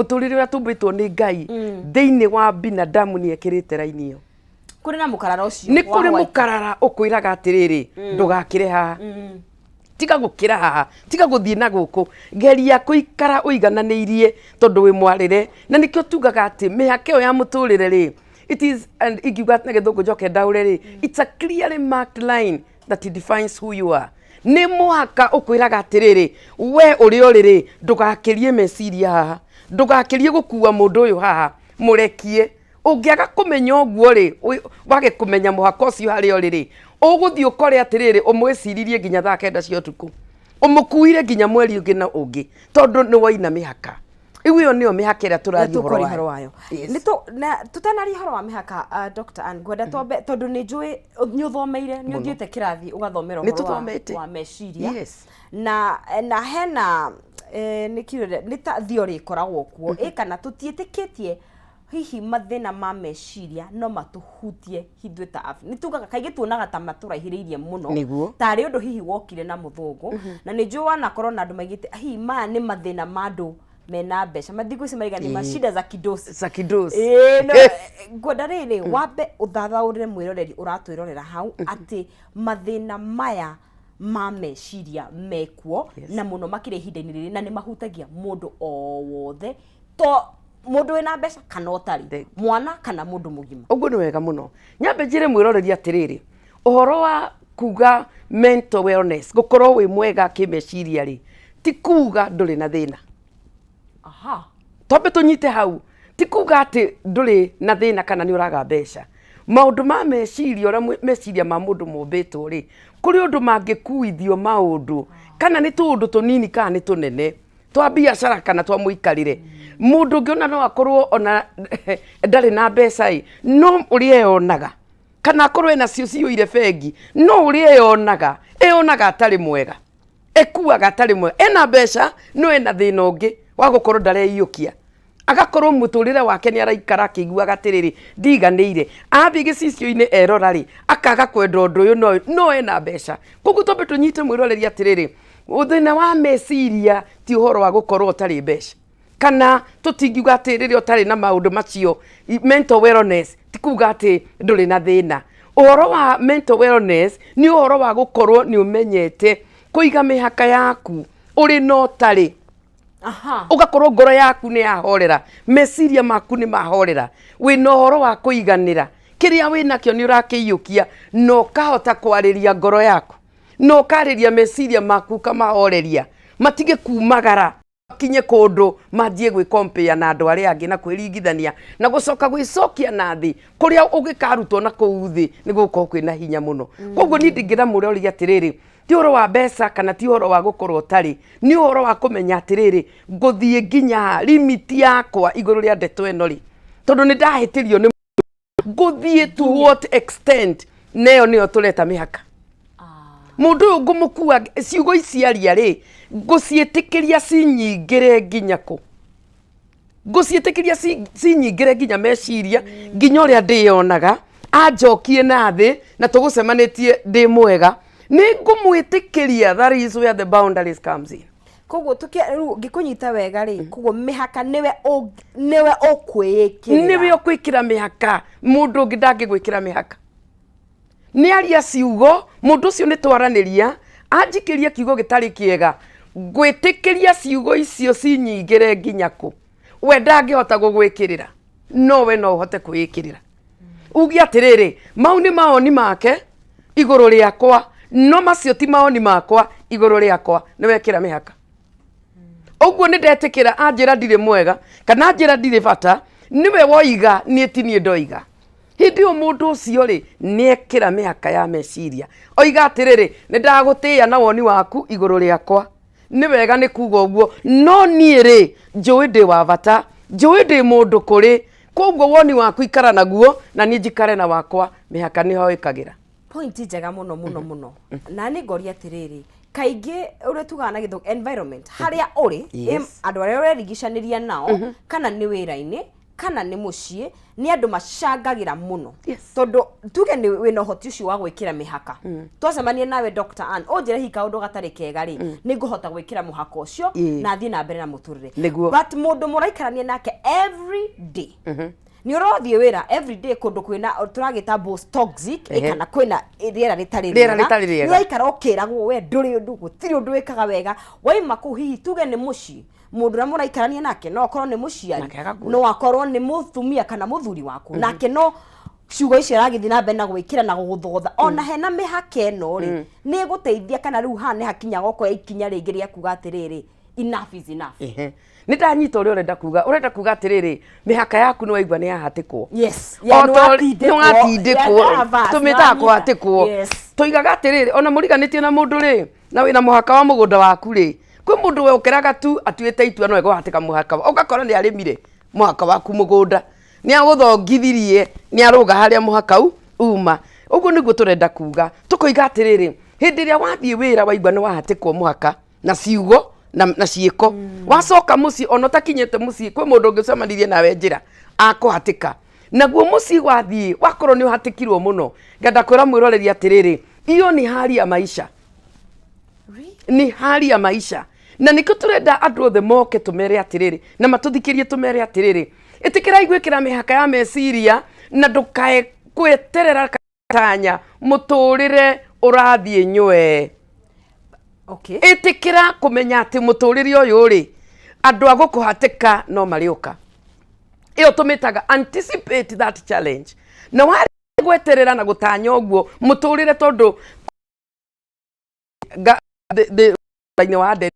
Muturire wa tumbitwo ni Ngai thiini wa binadamu ni ekirite raini iyo kuri na mukarara ucio ni kuri mukarara ukwiraga atiriri ndugakire haha tiga gukira haha tiga guthie na guku geria kuikara uigananirie tondu wi mwarire na nikio tugaga ati mihake yo ya muturire ri it is and igiuga na githungu njoke ndaure ri it's a clearly marked line that it defines who you are ni muhaka ukwiraga atiriri we uri uriri ndugakirie meciria haha ndugakirie gukua mundu uyu haha murekie ungiaga kumenya oguo ri wage kumenya muhaka ucio hari uriri uguthii ukore atiriri umwiciririe nginya thaa kenda cia utuku umukuire nginya mweri ungi na ungi tondu ni waina mihaka iwe niyo mihaka ira turathi horo wayo na tutanari horo wa mihaka Dr. Ann gwenda tombe tondu ni njui ni uthomeire ni uthiete kirathi ugathomera horo wa meciria na hena ni kirire ni ta theory koragwo kuo kana tutietikitie hihi mathina ma meciria no matuhutie hithwe ta afi nitugaga kaige tuonaga ta maturahiriirie muno tari undu hihi wokire na muthungu na ni njui wana korona andu maigite hihi ma ni mathina ma andu mena mbeca mathigu ici maiga ni mashida za kidosi no ngoda riri wambe uthathaurire mwiroreri uratwirorera hau ati mathina maya ma meciria mekuo na muno makire ihinda-ini riri na ni mahutagia mundu o wothe to mundu wina mbeca kana utari mwana kana mundu mugima uguo ni wega muno nyambe njire mwiroreri atiriri uhoro wa kuga mental wellness gukorwo wi mwega kimeciria ri ti kuga nduri na thina tombe tunyite hau ti kuga ati nduri na thina kana ni uraga mbeca maundu ma meciria ora meciria ma mundu mumbitwo ri kuri undu mangikuithio maundu kana ni tundu tunini kana ni tunene twa biashara kana twa muikarire mundu ngiona no akorwo ona ndari na mbeca no uri eyonaga kana akorwo ena cio ciuire bengi no uri eyonaga atari mwega ekuaga atari mwega ena mbeca no ena thina ungi wa gukorwo ndareiyukia agakorwo muturire wake ni araikara akiguaga atiriri ndiganire athi gicicio-ini erora ri akaga kwenda undu uyu no ena mbeca koguo tombe tunyite mwiroreri atiriri uthina wa meciria ti uhoro wa gukorwo utari mbeca kana tutingiuga atiriri utari na maundu macio mental wellness ti kuga ati nduri na thina uhoro wa mental wellness ni uhoro wa gukorwo ni umenyete kuiga mihaka yaku uri no tari ugakorwo ngoro yaku ni yahorera meciria maku ni mahorera wina uhoro wa kuiganira kiria wina kio ni urakiyukia no kahota kwariria ngoro yaku no kariria meciria maku kamahoreria matige kumagara kinye kundu manjie gwi compare na andu aria angi na kwiringithania na gucoka gwicokia na thi kuria ugikarutwo na kuuthi ni gukorwo kwina hinya muno koguo ni ndingira murori atiriri ti uhoro wa mbeca kana ti uhoro wa gukorwo tari ni uhoro wa kumenya atiriri nguthie nginya limit yakwa iguru ria ndeto eno ri tondu ni ndahitirio ni nguthie to what extent neyo niyo tureta mihaka mundu ngumukua ciugo iciaria ri ngucietikiria cinyingire nginya ku ngucietikiria cinyingire nginya meciria nginya uria ndiyonaga anjokie na thi na tugucemanitie ndi mwega ni ngumwitikiria that is where the boundaries comes in koguo ngikunyita wega ri koguo mihaka niwe ukwikira mihaka mundu ungi ndangigwikira mihaka ni aria ciugo mundu ucio ni twaraniria anjikiria kiugo gitari kiega gwitikiria ciugo icio cinyingire nginya ku we ndangihota gugwikirira no we no uhote kwikirira ugi atiriri mau ni maoni make iguru riakwa no macio ti maoni makwa iguru riakwa ni wekira mihaka uguo ni ndetikira anjira ndire mwega kana anjira ndire bata niwe woiga ni tinie ndoiga hindi mundu ucio ri niekira mihaka ya meciria oiga atiriri ni ndagutia na woni waku iguru riakwa ni wega ni kuga uguo no nie ri njui ndi wa bata njui ndi mundu kuri koguo woni waku ikara naguo na ni njikare na wakwa mihaka ni hoikagira point njega muno na ni ngoria atiriri kaingi uri tugana githu environment haria uri andu aria urerigicaniria nao kana ni wira-ini kana nĩ mũciĩ nĩ andũ macangagira muno. Yes. Tondu tuge nĩ wĩna ũhoti ũcio wa gwĩkĩra mĩhaka. Twacemanie nawe Dr. Ann, ũnjĩre hihi kaũndũ gatarĩ kega rĩ, nĩ ngũhota gwĩkĩra mũhaka ũcio na thiĩ na mbere na mũtũrĩre. But mũndũ mũraikarania nake every day. Ni ũrothiĩ wĩra every day kũndũ kwĩna turagĩta boss toxic kana kwĩna rĩera rĩtarĩ rĩega. Nĩ waikara ũkĩragwo we ndũrĩ ũndũ gũtirĩ ũndũ wĩkaga wega. Waima kũu hihi tuge nĩ mũciĩ, mũndũ ũrĩa mũraikarania nake no akorwo nĩ mũciari, no akorwo nĩ mũtumia kana mũthuri waku, nake no ciugo icio aragĩthiĩ na mbere na gwĩkĩra na gũgũthogotha. Ona hena mĩhaka ĩno rĩ, nĩ ĩgũteithia kana rĩu haha nĩ hakinyaga okorwo ikinya rĩngĩ rĩa kuga atĩrĩrĩ enough is enough. Nĩ ndanyita ũrĩa ũrenda kuga atĩrĩrĩ mĩhaka yaku nĩ waigua nĩ yahatĩkwo. Yes. Nĩwatindĩkwo tũmĩtaga kũhatĩkwo. Tũigaga atĩrĩrĩ ona mũriganĩtie na mũndũ rĩ na wĩna mũhaka wa mũgũnda waku rĩ, kwĩ mũndũ we ũkeraga tu atuĩte itua no egũhatĩka mũhaka ũgakora nĩ arĩmire mũhaka waku mũgũnda, nĩ agũthongithirie nĩ arũga harĩa mũhaka uma. Ũguo nĩguo tũrenda kuga tũkoiga atĩrĩrĩ hĩndĩ ĩrĩa wathiĩ wĩra waigua nĩ wahatĩkwo mũhaka na ciugo na ciĩko, wacoka mũciĩ ona ũtakinyĩte mũciĩ kwĩ mũndũ ũngĩcemanirie nawe njĩra akũhatĩka, naguo mũciĩ wathiĩ wakorwo nĩ ũhatĩkirwo mũno, ngenda kwĩra mwĩroreri atĩrĩrĩ hiyo ni hali ya maisha. Ni hali ya maisha. Na nĩkĩo tũrenda andũ othe moke tũmere atĩrĩrĩ na matũthikĩrie tũmere atĩrĩrĩ ĩtĩkĩrai gwĩkĩra mĩhaka ya meciria na ndũkae gwĩterera tanya mũtũrĩre ũrathiĩ nywe. Okay. Ĩtĩkĩra kũmenya atĩ mũtũrĩre ũyũ rĩ andũ a gũkũhatĩka no marĩũka. Ĩyo tũmĩtaga anticipate that challenge. Na warĩ gweterera na gũtanya ũguo mũtũrĩre tondũ the wa nderi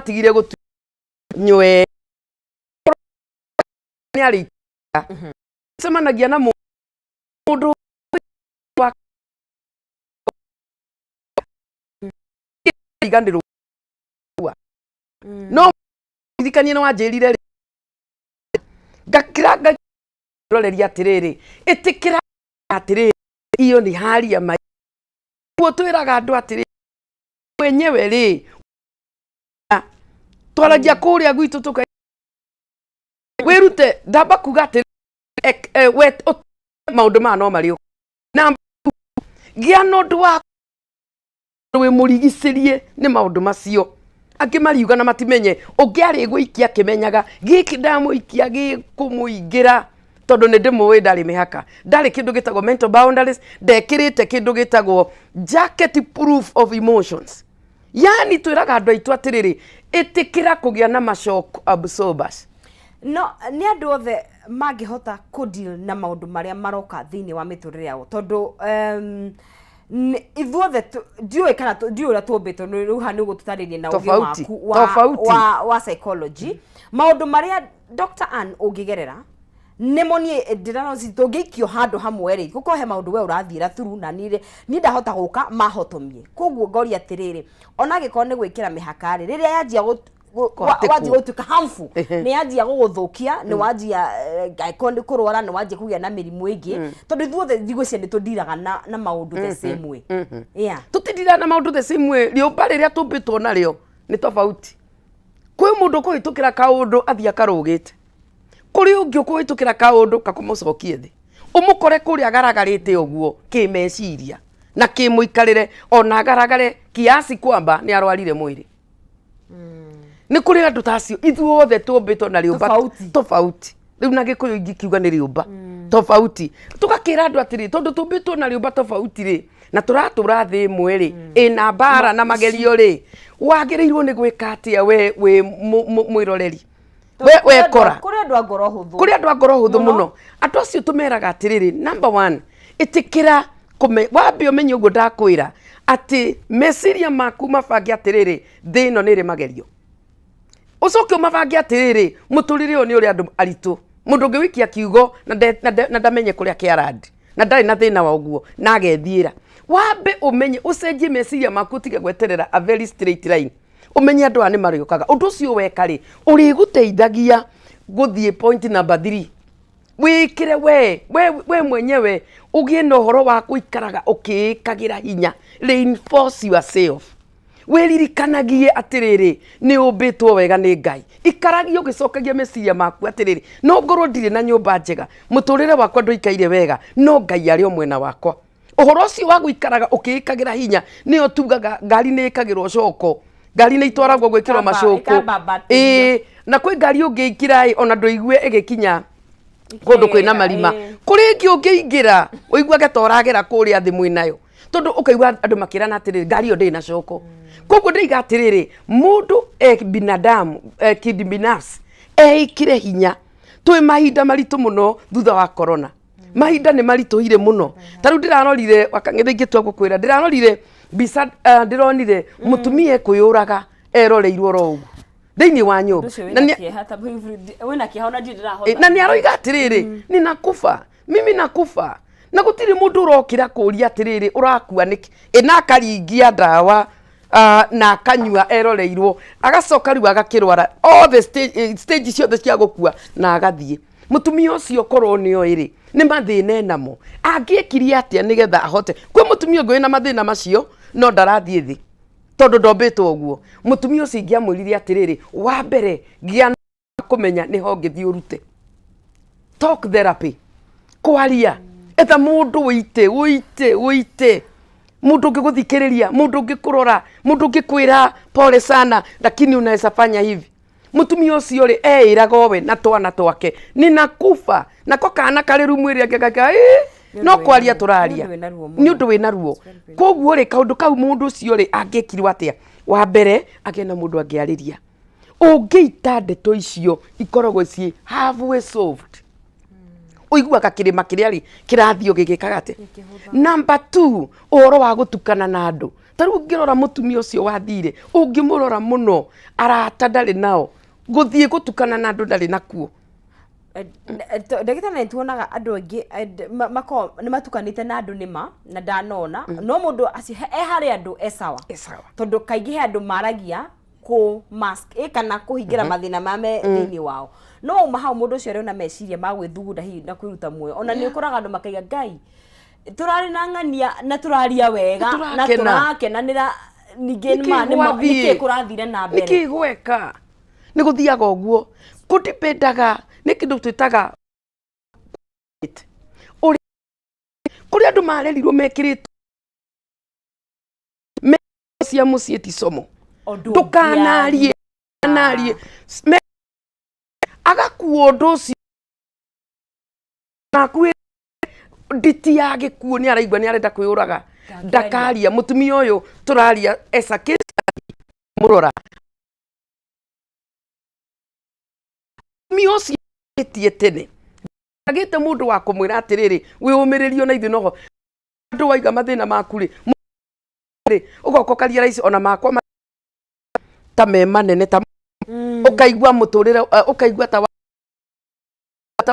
tigire gũtu nywe nĩ arĩ semanagia na mũndũ wa iganĩrwo no thikanie no wanjĩrire ngakira roreria atĩrĩrĩ ĩtĩkĩra atĩrĩrĩ hiyo ni hali ya maisha. Guo twĩraga andũ atĩrĩrĩ wenyewe rĩ twaragia kũrĩa gwitũ tũka wĩrute ndamba kuga atĩrĩrĩ maũndũ ma no marĩo na gĩa na ũndũ wa wĩ mũrigicĩrie nĩ maũndũ macio angĩ mariuga na matimenye ũngĩarĩ gwĩikia kĩmenyaga gĩkĩ ndamũikia gĩkũmũingĩra tondũ nĩ ndĩmũĩ ndarĩ mĩhaka, ndarĩ kĩndũ gĩtagwo mental boundaries, ndekĩrĩte kĩndũ gĩtagwo jacket proof of emotions. Yani twĩraga andũ aitũ atĩrĩrĩ ĩtĩkĩra kũgĩa na shock absorbers. No nĩ andũ othe mangĩhota kũdeal na maũndũ marĩa maroka thĩinĩ wa mĩtũrĩre yao tondũ ithuothe ndiũĩ kana ndiũĩ ũrĩa tũmbĩtwo rĩu haha nĩ ũguo tũtarĩrie na ũgĩ waku wa psychology. Maũndũ marĩa Dr. Ann ũngĩgerera nĩmo niĩ ndĩrano tũngĩikio handũ hamwe rĩ gũkorwo he maũndũ we ũrathiĩra through na niĩ ndahota gũka mahotomie. Koguo ngoria atĩrĩrĩ ona angĩkorwo nĩ gwĩkĩra mĩhaka rĩ rĩrĩa yanjia wajia gũtuĩka harmful nĩ yanjia gũgũthũkia nĩ wanjia angĩkorwo nĩ kũrwara nĩ wanjia kũgĩa na mĩrimũ ĩngĩ tondũ ithuothe thigũcia nĩ tũndiraga na maũndũ the same way. Tũtindiraga na maũndũ the same way. Rĩũmba rĩrĩa tũmbĩtwo narĩo nĩ tofauti. Kwĩ mũndũ kũhĩtũkĩra kaũndũ athiĩ akarũgĩte, kũrĩ ũngĩ kũhĩtũkĩra kaũndũ kakũmũcokie thĩ ũmũkore kũrĩa agaragarĩte ũguo kĩmeciria na kĩmũikarĩre ona agaragare kiasi kwamba nĩ arwarire mwĩrĩ. Nĩ kũrĩ andũ tacio ithuothe tũmbĩtwo na rĩũmba tofauti. Rĩu na Gĩkũyũ ingĩkiuga nĩ rĩũmba tofauti. Tũgakĩra andũ atĩrĩ tondũ tũmbĩtwo na rĩũmba tofauti rĩ na tũratũra thĩ ĩmwe rĩ ĩna mbara na magerio rĩ wagĩrĩirwo nĩ gwĩka atĩa we mwĩroreri we kora kũrĩ andũ a ngoro hũthũ, kũrĩ andũ a ngoro hũthũ mũno. Andũ acio tũmeraga atĩrĩrĩ number 1 ĩtĩkĩra wambe ũmenye ũguo ndakwĩra atĩ meciria maku mabange atĩrĩrĩ thĩ ĩno nĩ ĩrĩ magerio. Ũcoke ũmabange atĩrĩrĩ mũtũrĩre ũyũ nĩ ũrĩ andũ aritũ, mũndũ ũngĩwikia kiugo na ndamenye kũrĩa kĩarandi na ndarĩ na thĩna wa ũguo na agethiĩra. Wambe ũmenye ũcenjie meciria maku tige gweterera a very straight line. Umenye andũ nĩ marĩũkaga ũndũ ũcio weka rĩ ũrĩgũteithagia gũthiĩ point number 3. Wĩkĩre we mwenyewe ũgĩe na ũhoro wa gũikaraga ũkĩĩkagĩra hinya, reinforce yourself. wiririkanagie atiriri ni umbitwo wega ni Ngai ikaragie ugicokagia meciria maku atiriri no ngorwo ndire na nyumba njega muturire wakwa nduikaire wega no Ngai ari o mwena wakwa uhoro ucio wa guikaraga ukiikagira hinya nio tugaga ngari ni ikagirwo coko ngari ni itwaragwo gwikirwo macuku na kwi ngari ungiikira ona nduigue igikinya kundu kwina marima kuri ingi ungiingira uiguage toragera kuria thi mwinayo tondu ukaigua andu makirana atiriri ngari yo ndina coko koguo ndiga atiriri mundu binadamu kid binafsi ikire hinya twi mahinda maritu muno thutha wa corona mahinda ni marituhire muno taru ndirarorire wakang'ethe ingĩtua gũkwĩra ndirarorire mbica ndironire mutumia kuyuraga eroreirwo ro ugu thĩinĩ wa nyũmba na nĩ aroiga atiriri ninakufa mimi nakufa na gutiri mundu urokira kuria atiriri urakua niki na akaringia ndawa na akanyua eroreirwo agacoka riu agakirwara all the stage ciothe cia gukua na agathie mutumia ucio korwo nio iri ni mathina namo angiekiria atia nigetha ahote kwi mutumia ngui na mathina macio no ndarathie thi tondu ndombitwo uguo mutumia ucio ingiamwirire atiriri wa mbere gia kumenya ni ho ngithii urute talk therapy kwaria etha mundu uite mundu ngiguthikiriria mundu ngikurora mundu ngikwira pole sana lakini unaweza fanya hivi mutumia ucio ri eiraga we na twana twake ninakufa nako kana kari rumwiri akigaka no kwaria turaria ni undu wina ruo koguo ri kaundu kau mundu ucio ri angikirwa atia wa mbere agena mundu angiariria ungiita ndeto icio ikoragwo ci halfway solved uiguaga kirima kiria ri kirathio gigikaga ati number 2 uhoro wa gutukana na andu taru ngirora mutumia ucio wathire ungimurora muno arata ndari nao guthie gutukana na andu ndari nakuo ndagitari tuonaga andu angi mako ni matukanite na andu nima na ndanona no mundu aci hari andu esawa tondu kaingi he andu maragia ku mask kana kuhingira mathina mame thini wao no uma hau mundu ucio ariona meciria ma gwithugunda hi na kwiruta muoyo ona ni ukuraga andu makaiga Ngai turari na ng'ania na turaria wega na turakenanira ningi niki kurathire na mbere niki gweka ni guthiaga uguo kudipendaga ni kindu twitaga kuri andu marerirwo mekiritwo cia mucii ti somo ndukanarie agakuo undu ucio nakuo nditi ya gikuo ni araigua ni arenda kwiyuraga ndakaria mutumia uyu turaria esa kesi murora miosi tie tene agite mundu wa kumwira atiriri wiumiririo na ithu noho andu waiga mathina maku ri ugokokaria raici ona makwa ta me manene ta ukaigua muturire ukaigua ta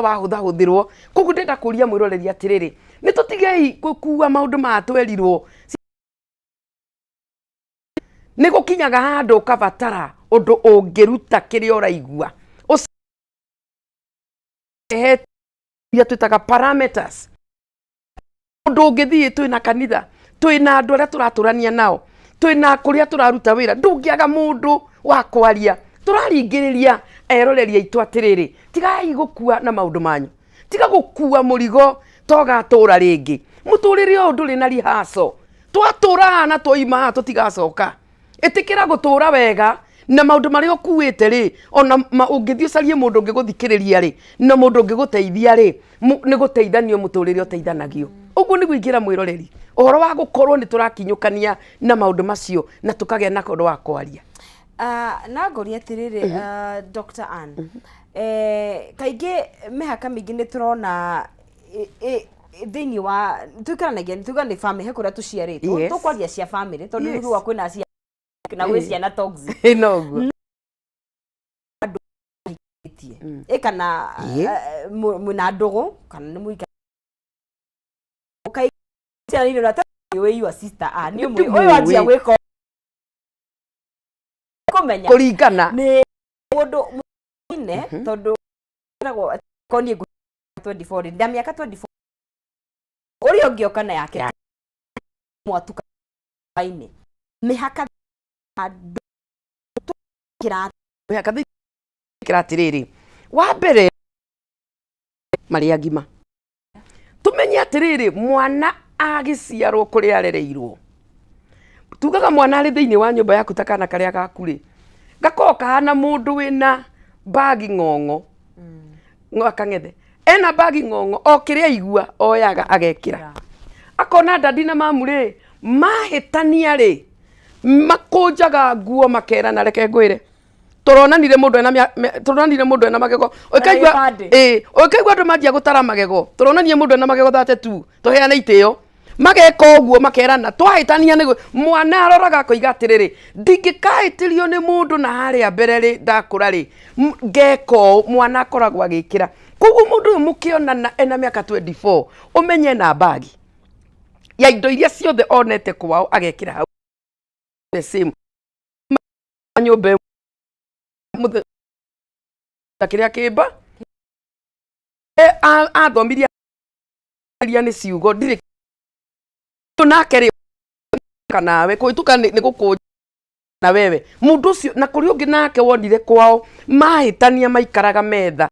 wahuthahuthirwo koguo ndenda kuria mwiroreri atiriri ni tutigei gukua maundu matwerirwo ni gukinyaga handu ukabatara undu ungiruta kiria uraigua ya twitaga parameters undu ungithii twina kanitha twina andu aria turaturania nao twina kuria turaruta wira ndungiaga mundu wa kwaria turaringiriria eroreria itu atiriri tigai gukua na maundu manyu tiga gukua murigo togatura ringi muturire o nduri na rihaso twatura na toima tutigacoka itikira gutura wega na maundu maria ukuite ri ona ungithio carie mundu ungiguthikiriria ri na mundu ungiguteithia ri ni guteithanio muturire uteithanagio uguo ni guingira mwiroreri uhoro wa gukorwo ni turakinyukania na maundu macio na tukagea na kundu wa kwaria na ngoria atiriri Dr. Ann kaingi mihaka mingi ni turona thini wa tukaranagia ni tuga ni family he kuria tuciaritwo tukwaria cia family tondu ni gwa kwina cia na gwi ciana toxic noguo kana muna ndugu kana ni muika ciana ni rata we your sister ni mwe oyo ajia gwiko kumenya kuringana ni mundu mwine tondu ragwo koni 24 ndamia miaka 24 uri ongioka na yake mwatuka baine mihaka atiriri wa mbere maria ngima tumenye atiriri mwana agiciarwo kuri arereirwo tugaga mwana ari thiini wa nyumba yaku ta kana karia gakuri gakoo kahana mundu wina bagi ng'ong'o akang'ethe ena bagi ng'ong'o o kiria igua oyaga agekira akona dadi na mamu ri mahitania ri makunjaga nguo makerana reke ngwire turonanire mundu ena magego okaigua andu manjia gutara magego turonanie mundu ena magego 32 tuheane itio mageka uguo makerana twahitania ni mwana aroraga koiga atiriri ndingikahitirio ni mundu na haria mbere ri ndakura ri ngeko mwana akoragwo agikira koguo mundu mukionana ena miaka 24 umenye na bagi ya indo iria ciothe onete kwao agekira hau the same nyumba muthe takiria kimba athomiria ni ciugo ndire tunakeri kanawe kuituka ni guku na wewe mundu ucio na kuri ungi nake wonire kwao mahitania maikaraga metha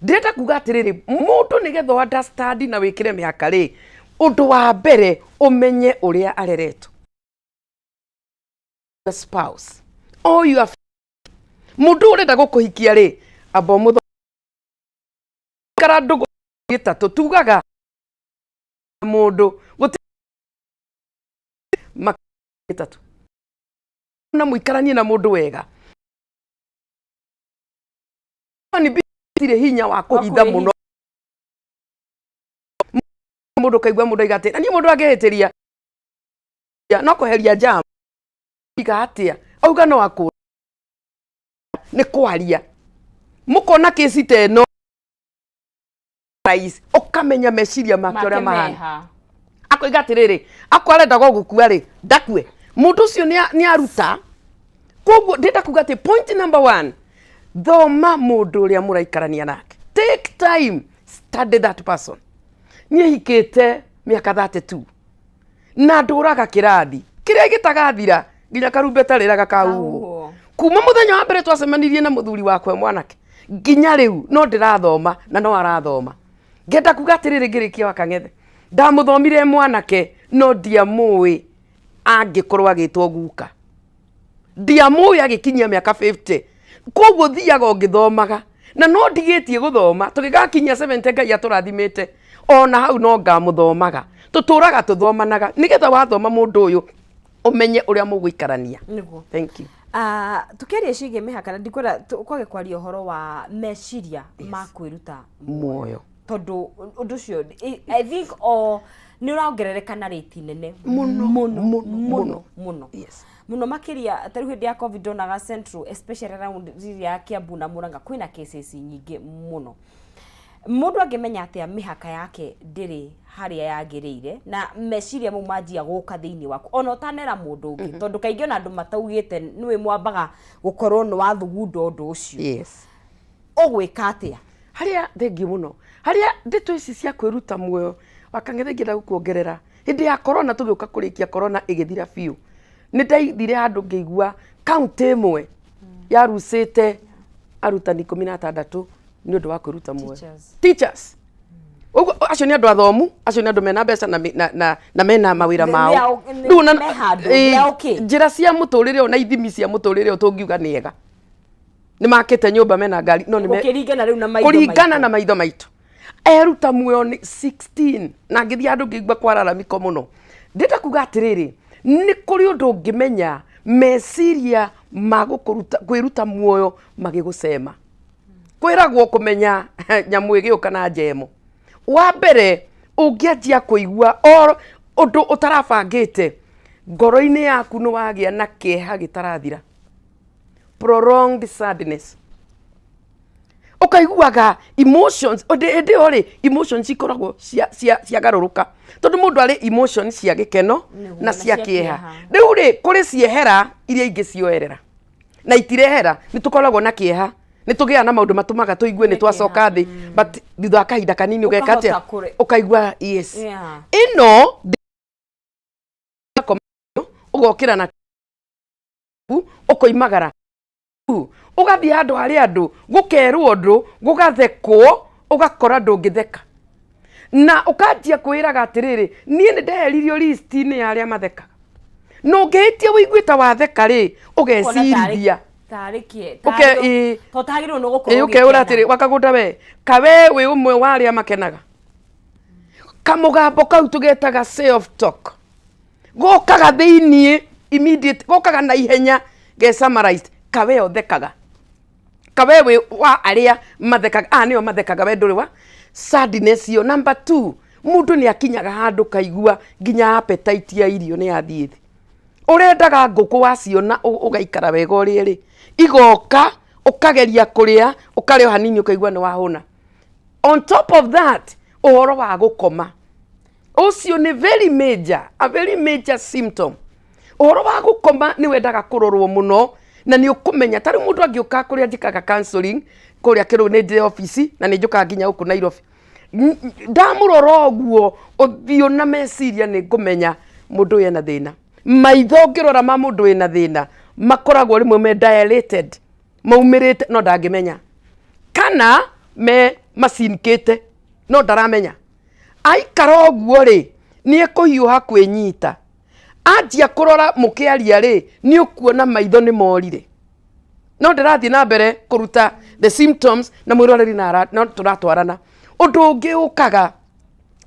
ndirenda kuga atiriri mundu nigetha understand na wikire miaka ri undu wa mbere umenye uria areretwo the spouse or you are mundu urenda gukuhikia ri abo mutho kara ndugu gitatu tugaga mundu gitatu na muikaranie na mundu wega ni bitire hinya wa kuhitha muno mundu kaigwa mundu igate ani mundu agehetiria no kuheria jam igatia auga no akura ni kwaria mukona kesi teno rais ukamenya meciria make uria mahana akoiga atiriri akwarenda gogukua ri ndakue mundu ucio ni aruta koguo ndenda kuga ati point number 1 thoma mundu uria muraikarania nake take time study that person nie hikite miaka 32 na nduraga kirathi kiria gitagathira nginya karumbeta riraga kahuho kuma muthenya wa mbere twacemanirie na muthuri wakwe mwanake nginya riu no ndirathoma na no arathoma ngenda kuga atiriri ngirikia wakang'ethe ndamuthomire mwanake no ndiamui angikorwo agitwo guka ndiamui agikinyia miaka 50 koguo thiaga ngithomaga na no ndigitie guthoma tugigakinyia 70 ngai aturathimite ona hau no ngamuthomaga tuturaga tuthomanaga nigetha wathoma mundu uyu umenye uria muguikarania niguo thank you tukiaria ciige mihaka na ndikwenda kwage kwaria uhoro wa meciria ma kwiruta muoyo tondu undu ucio I think ni urongerereka na rate nene muno yes muno makiria tariu hindi ya covid onaga central especially around ya Kiambu na Murang'a kwina cases nyingi muno mundu angimenya atia mihaka yake ndiri haria yagirire na meciria mu manjia guka thiini waku ona utanera mundu ungi tondu kaingi ona andu mataugite niwe mwambaga gukorwo ni wathugundo undu ucio yes ugwika atia haria thengi muno haria ndeto ici cia kwiruta muoyo wakang'ethe ngira gukuongerera hindi ya corona tugiuka kurikia corona igithira biu ni ndaithire handu ngeigua county imwe yarucite arutani 16 ni undu wa kwiruta muoyo teachers ugo acio ni andu athomu acio ni andu mena mbeca na mena mawira mao njira cia muturire ona ithimi cia muturire tungiuga niega ni makite nyumba mena ngari no ni kuringana riu na maitho maitu eruta muoyo ni 16 na ngithia andu ngigwa kwararamiko muno ndenda kuga atiriri ni kuri undu ngimenya meciria magukuruta kwiruta muoyo magigucema kwiragwo kumenya nyamu igiuka na njemo wa mbere ungianjia kuigua undu utarabangite ngoro-ini yaku ni wagia na kieha gitarathira prolonged sadness ukaiguaga emotions ende ori emotions ikoragwo cia garuruka tondu mundu ari emotions cia gikeno na cia kieha riu ri kuri ciehera iria ingi cioerera na itirehera ni tukoragwo na kieha ni tugia na maundu matumaga tuigue ni twacoka thi but thutha kahinda kanini ugekate ukaigua yes ino ugokira na ukoimagara ugathie handu hari andu gukerwo ndu gugathekwo ugakora ndungitheka na ukanjia kwiraga atiriri nie ni ndeheririo list-ini ya aria mathekaga no ngihitie wiguita watheka ri ugecirithia tarikie okay totagirwo no gukorwo okay uratiri wakagunda we kawe wi umwe wa aria makenaga kamugambo kau tugetaga self talk gokaga thiini immediate gokaga na ihenya ge summarized kawe othekaga kawe wi wa aria mathekaga nio mathekaga we nduri wa sadness yo. Number 2 mundu ni akinyaga handu kaigua nginya appetite ya irio ni yathie urendaga nguku waciona ugaikara wega uri ri igoka ukageria kuria ukario hanini ukaigua ni wahuna. On top of that uhoro wa gukoma ucio ni a very major symptom. Uhoro wa gukoma ni wendaga kurorwo muno na ni ukumenya tari mundu angiuka kuria njikaga counseling kuria kiru ni ndi office na ni njuka nginya guku Nairobi ndamuroro guo uthio na meciria ni ngumenya mundu yena thina maitho ngirora ma mundu wina thina makoragwo rimwe me dilated maumirite no ndangimenya kana me masinkite no ndaramenya aikara guo ri ni ekuhiuha kwinyita anjia kurora mukiaria ri ni ukuona maitho ni morire no ndirathie na mbere kuruta the symptoms na mwiroreri no turatwarana undu ungi ukaga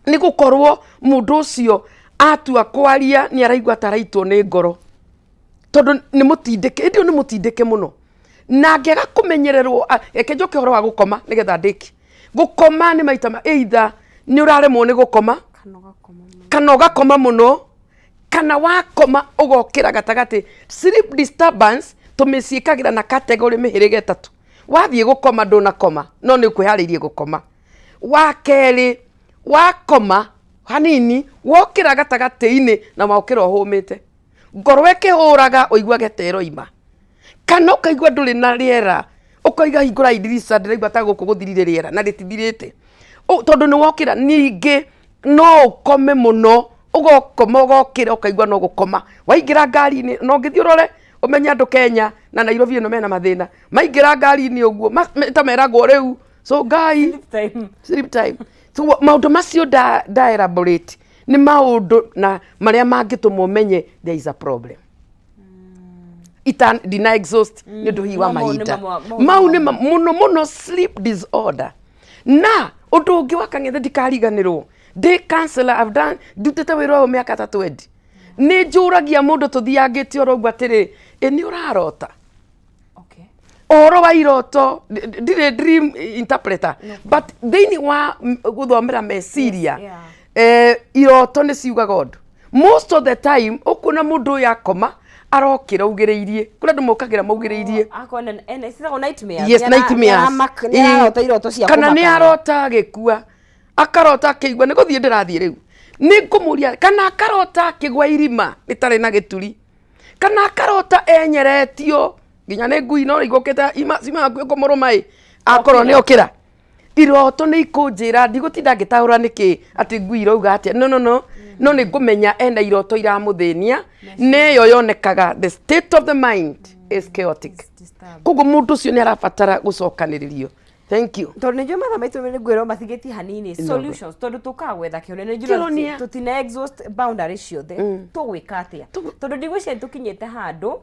ni gukorwo mundu ucio atua kwaria ni araigwa taraitwo ni ngoro tondu ni mutindike ndio ni mutindike muno na ngega kumenyererwo ekenjoke horo wa gukoma nigetha ndiki gukoma ni maita either ni uraremwo ni gukoma kana ugakoma muno kana wakoma ugokira gatagati. Sleep disturbance tumiciikagira na category mihirige 3 wathie gukoma ndunakoma no ni kwihariirie gukoma wa keri wakoma hanini wokira gatagati-ini na waukira uhumite ngoro ikihuraga uigwa getero ima kana ukaigwa nduri na riera ukaiga hingura idirisa ndiraigwa ta guku guthirire riera na ritithirite tondu ni wokira ningi no ukome muno ugokoma ugokira ukaigwa no gukoma waingira ngari-ini no ngithiurore umenya andu Kenya na Nairobi no mena mathina maingira ngari-ini uguo ta meragwo riu so guy sleep time so maundu macio da elaborate ni maundu na maria mangituma umenye there is a problem. Deny exhaust ni ndu hiwa mahinda mau ni muno sleep disorder na undu ungi wakangethe ndikariganirwo day counselor I've done ndutete wira wa miaka 3 ni njuragia mundu tuthiangite orogwa atiri ni urarota oro wa iroto dire dream interpreter but thini wa guthomera meciria iroto ni ciugaga undu most of the time ukuna mundu yakoma arokira ugereirie kuri andu mokagira maugereirie akona nightmares yes nightmares kana ni arota gikua akarota akigwa ni guthie ndirathie riu ni ngumuria kana akarota akigwa irima nitare na gituri kana akarota enyeretio nginya ni ngui no igukita cima kumoro mai akorwo ni okira iroto ni ikunjira ndigutinda ngitahura niki ati ngui irauga atia no ni ngumenya ena iroto iramuthinia neyo yonekaga the state of the mind is chaotic koguo mundu ucio ni arabatara gucokaniririo. Thank you. Tondu nijua matha maitu ni ngwirwo mathigeti hanini solutions tondu tukagwetha kio ni njura tutina exhaust boundaries ciothe tugwika atia tondu ndigwicia tukinyite handu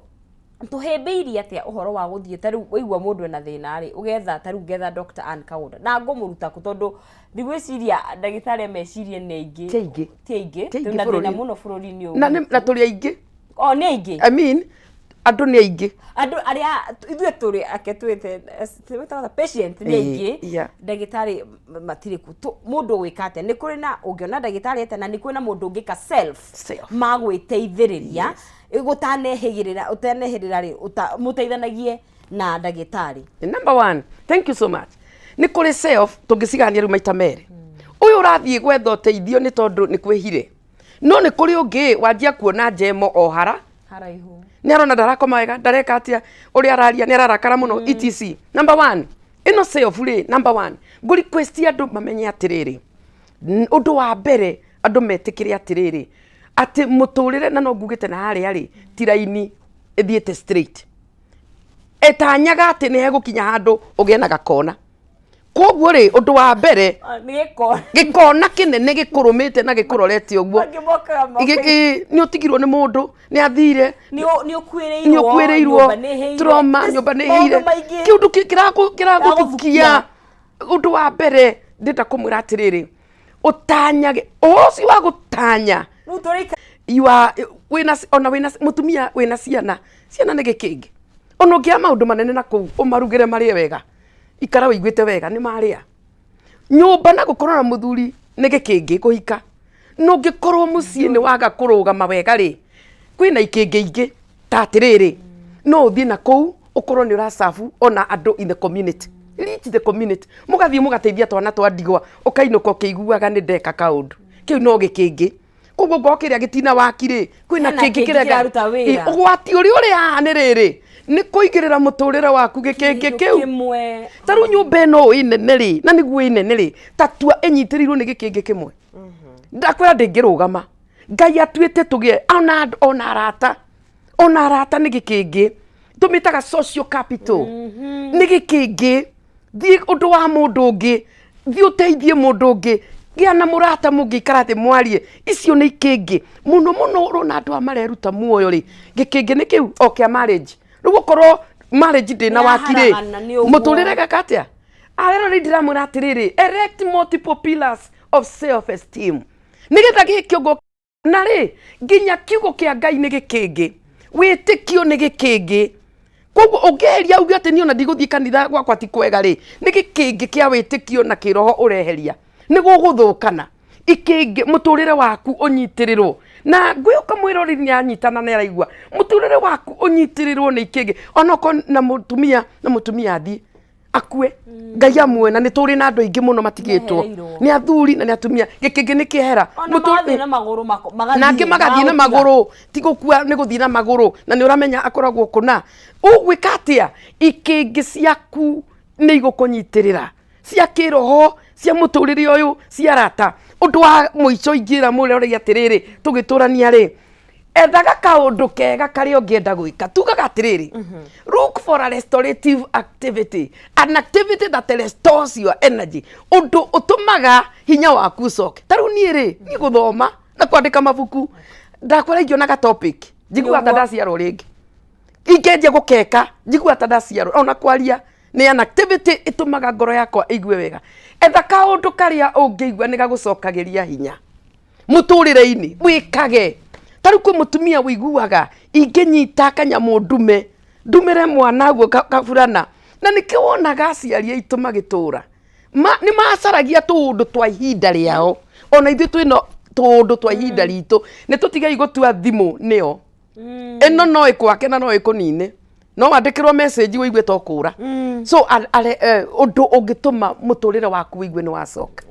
tuhembeiri atia uhoro wa guthie taru waigwa mundu ena thina ri ugetha taru getha Dr. Ann Kaunda na ngomuruta ku tondu ndigwiciria ndagitari mecirie ni aingi tiingi tuna thina muno bururi-ini uyu na turi aingi ni aingi I mean andu ni aingi andu aria ithue turi aketwite twita patient ni aingi ndagitari matiriku mundu gwikate ni kuri na ungiona ndagitari ete na ni kwina mundu ungika self magwiteithiriria gutanehigirira utanehirira ri muteithanagie na ndagitari. Number 1 thank you so much ni kuri self tungicigania ru maita mere uyu urathie gwetha uteithio ni tondu ni kwihire no ni kuri ungi wanjia kuona njemo o haraihu ni arona ndarakoma wega ndareka atia uri araria ni ararakara muno etc. Number 1 ino self ri number 1 nguri question andu mamenye atiriri undu wa mbere andu metikire atiriri ati muturire na no ngugite na hari tiraini ethiete straight etanyaga ati ni hegukinya handu ugie na gakona koguo ri undu wa mbere gikona kinene gikurumite na gikurorete uguo ni utigirwo ni mundu ni athire ni ukwireirwo trauma nyumba ni hire kiundu kiraguthukia undu wa mbere ndita kumwira atiriri utanyage uci wa gutanya wina mutumia wina ciana ni gikingi ono ngia maundu manene na kuu umarugire marie wega ikara wiguite wega ni maria nyumba na gukorwo na muthuri ni gikingi kuhika no ngikorwo mucii ni waga kurugama wega ri kwina ikingi ingi ta atiriri no uthie na kuu ukorwo ni urasafu ona andu in the community reach the community mugathie mugateithia twana twa ndigwa ukainuka ukiguaga ni ndeka kaundu kiu no gikingi koguo ngokiria gitina wakiri kwina kingi kiria ugwati uri haha riri ni kuigirira muturire waku gikingi kiu taru nyumba ino inene ri na niguo inene ri tatua enyitirirwo ni gikingi kimwe ndakwira ndingirugama ngai atuite tugie ona arata ni gikingi tumitaga social capital ni gikingi thi undu wa mundu ungi thi uteithie mundu ungi gia na murata mungikara thi mwarie icio ni ikingi muno rona andu amareruta muoyo ri gikingi ni kiu okia marriage rugo korwo marriage ndina wakire muturire gakatia arero ri ndiramwira atiriri erect multiple pillars of self esteem nigetha gikiongo na ri nginya kiugo kia Ngai ni gikingi witikio ni gikingi koguo ungeria uge ati ni ona ndiguthie kanitha gwakwa ti kwega ri ni gikingi kia witikio na kiroho ureheria ni guguthukana ikingi muturire waku unyitirirwo na ngwiuka mwiro ri ni anyitana ni araigua muturire waku unyitirirwo ni ikingi onoko na mutumia athie akue Ngai amwe na ni turi na andu aingi muno matigitwo ni athuri na ni atumia gikingi ni kihera muturire na maguru na ngi magathie na maguru ti gukua ni guthie na maguru na ni uramenya akoragwo kuna ugwika atia ikingi ciaku ni igukunyitirira cia kiroho cia muturire uyu cia rata undu wa muico ingira murore atiriri tugiturania ri ethaga kaundu kega kari ungienda gwika tugaga atiriri look for a restorative activity, an activity that restores your energy undu utumaga hinya waku ucoke taru ni ri ni guthoma na kwandika mabuku ndakwira ingionaga topic njigua tadaciarwo ringi ingenje gukeka njigua tadaciarwo ona kwaria ni an activity itumaga ngoro yakwa igue wega etha kaundu karia ungiigua ni gagucokagiria hinya muturire-ini wikage taru kwi mutumia wiguaga inginyita kanyamu ndumire mwana guo kaburana na nikiwonaga aciari aitu magitura ni macaragia tundu twa ihinda riao ona ithu twino tundu twa ihinda ritu ni tutigai gutua thimu nio eno no ikwake na no ikunine no wandikirwo message wigue to kura so undu ungituma muturire waku wigue ni wacoka.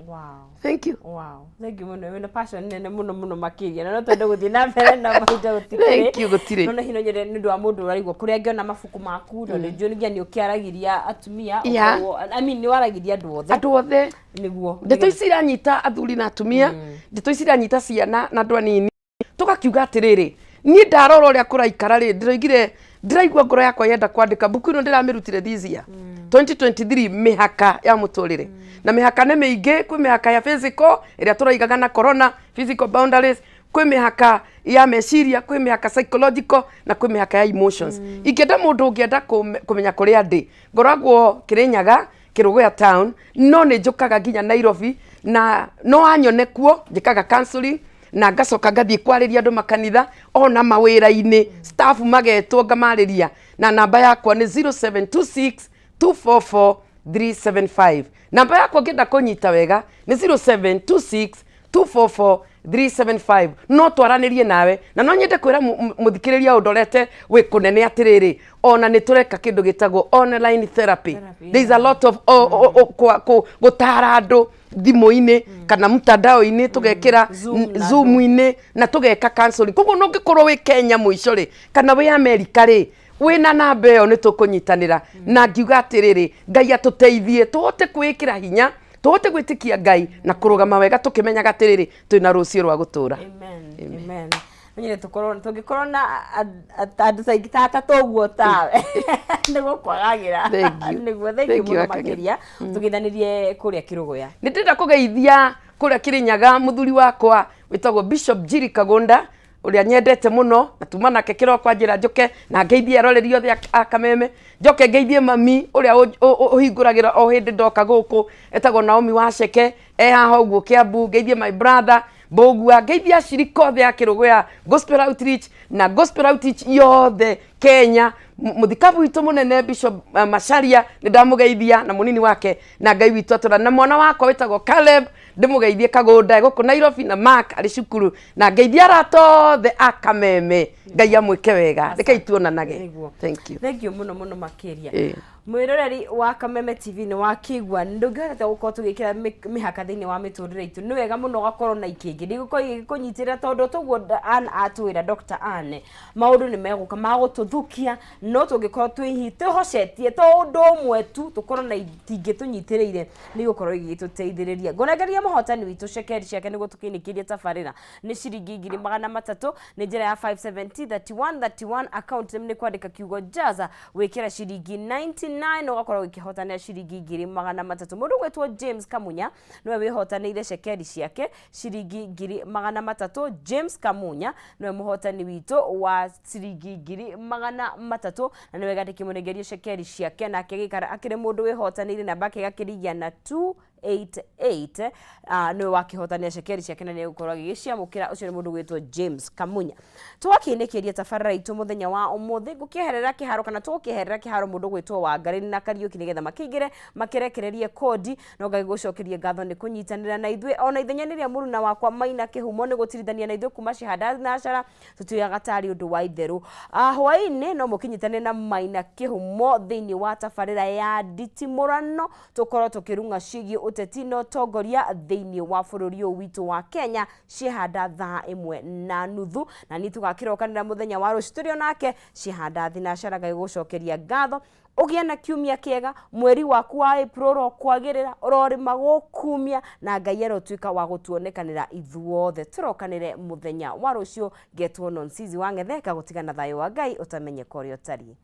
Thank you. Wow. Thank you muno. Wina passion nene muno makiria. Na no twende guthii na mbere na mahinda gutire. Thank you gutire. No hino nyere ni ndu wa mundu uraigwa kuria ngiona mabuku maku no ni njoni ngia ni ukiaragiria atumia I mean ni waragiria andu othe niguo ndeto ici iranyita athuri na atumia ndeto ici iranyita ciana na andu anini tugakiuga atiriri ni ndarora uria kuraikara ri ndiraigua ngoro yakwa yenda kwandika buku ino ndiramirutire this year 2023 mihaka ya muturire na mihaka ne miingi kwi mihaka ya physical iria turaigaga na corona physical boundaries kwi mihaka ya meciria kwi mihaka psychological na kwi mihaka ya emotions ingenda mundu ungienda kumenya kuria ndi ngoragwo Kirinyaga Kirugwe town no ni njukaga nginya Nairobi na no anyone kuo njikaga counseling na ngacoka ngathie kwariria andu makanitha ona mawira-ini staff magetwo ngamariria na namba yakwa ni 0726 244 375 namba yakwa ngenda kunyita wega ni 0726 244 375 no twaranirie nawe na no nyende kwira muthikiriria undorete wi kunene atiriri ona ni tureka kindu gitagwo online therapy there is a lot of gutara andu thimu-ini kana mtandao-ini tugekira zoom-ini na tugeka counseling koguo no ngikorwo wi Kenya muico ri kana wi America ri wina namba iyo ni tukunyitanira na ngiuga atiriri Ngai atuteithie tuhote kwikira hinya tuhote gwitikia Ngai na kurugama wega tukimenyaga atiriri twina rucio rwa gutura. Amen. Menyere tugikorwo na andu taingi tata toguo tawe niguo kwagagira niguo thank you muno makiria tugithanirie kuria Kiruguya. Nindenda kugeithia kuria Kirinyaga muthuri wakwa witagwo Bishop Jiri Kagonda uria nyendete muno na tuma nake kiroko njira njoke na ngeithie aroreri othe a Kameme, njoke ngeithie mami uria uhinguragira o hindi ndoka guku etagwo Naomi Waceke haha uguo Kiambu, ngeithie my brother Bogua, ngeithie ashirika othe ya Kiruguya Gospel Outreach na Gospel Outreach yothe Kenya, muthikabu witu munene Bishop Macharia nindamugeithia na munini wake na Ngai witu atura na mwana wakwa wetagwo Caleb ndimugeithie Kagonda guku Nairobi na Mark ari cukuru na ngeithia arato the Akameme. Ngai amwike wega rekei tuonanage. Thank you muno makiria. Mwiroreri wa Kameme TV ni wakigwa ndungihota gukorwo tugikira mihaka thiini wa miturire itu ni wega muno gakorwo na ikingi nigukorwo igikunyitira tondu tuguo Ann atwira Dr. Ann maundu ni meguka magututhukia no tungikorwo twihocetie tondu umwe tu tukorwo na itingi tunyitiriire ni gukorwo igituteithiriria ngonegeria muhotani witu cekeri ciake niguo tukinikirie tabarira ni ciringi 300 ni njira ya 570 account ni kwandika kiugo jaza wikira ciringi 99 ugakorwo ukihotania ciringi 300. Mundu gwetwo James Kamunya niwe wihotanire cekeri ciake ciringi 300. James Kamunya niwe muhotani witu wa ciringi 300 na niwe gatiki munegerie cekeri ciake na akigikara akire mundu wihotanire na bake gakirigia na 288 niwe wakihotania cekeri ciake na ni gukorwo agiciamukira ucio ni mundu gwetwo James Kamunya. Twakinikiria tabarira itu muthenya wa umuthi gukiherera kiharo kana tukiherera kiharo mundu gwetwo Wangari na Kariuki nigetha makigire makirekererie kodi no Ngai gucokerie ngatho ni kunyitanira na ithwe ona ithenya niria muruna wakwa Maina Kihumo ni gutirithania na ithwe kuma shahada na cara tutuyaga tari undu wa itheru hwaini no mukinyitanire na Maina Kihumo thiini wa tabarira ya nditimurano tukorwo tukirunga cigi uteti no tongoria thiini wa bururi witu wa Kenya shahada 1:30 na ni tugakirokanira muthenya wa ruciu nake shahada thinacara Ngai gucokeria ngatho ugie na kiumia kiega mweri waku wa April kwagirira urori magukumia na Ngai arotwika wa gutuonekanira ithuothe turokanire muthenya wa ruciu getwo Nonsizi Wang'ethe kagutigana thayo wa Ngai utamenye kori otari.